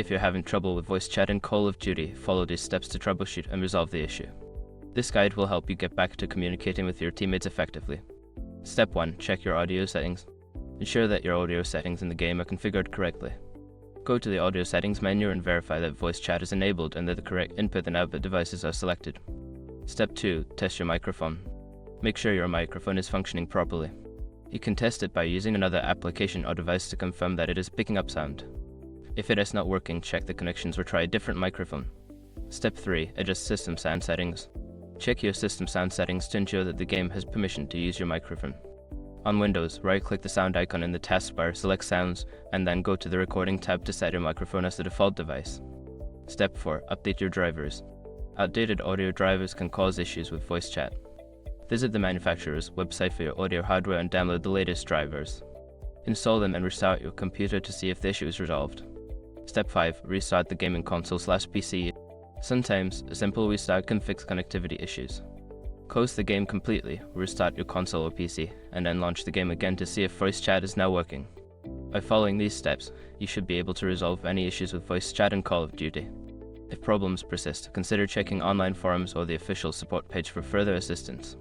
If you're having trouble with voice chat in Call of Duty, follow these steps to troubleshoot and resolve the issue. This guide will help you get back to communicating with your teammates effectively. Step 1. Check your audio settings. Ensure that your audio settings in the game are configured correctly. Go to the audio settings menu and verify that voice chat is enabled and that the correct input and output devices are selected. Step 2. Test your microphone. Make sure your microphone is functioning properly. You can test it by using another application or device to confirm that it is picking up sound. If it is not working, check the connections or try a different microphone. Step 3. Adjust system sound settings. Check your system sound settings to ensure that the game has permission to use your microphone. On Windows, right-click the sound icon in the taskbar, select Sounds, and then go to the Recording tab to set your microphone as the default device. Step 4. Update your drivers. Outdated audio drivers can cause issues with voice chat. Visit the manufacturer's website for your audio hardware and download the latest drivers. Install them and restart your computer to see if the issue is resolved. Step 5. Restart the gaming console/PC. Sometimes, a simple restart can fix connectivity issues. Close the game completely, restart your console or PC, and then launch the game again to see if voice chat is now working. By following these steps, you should be able to resolve any issues with voice chat in Call of Duty. If problems persist, consider checking online forums or the official support page for further assistance.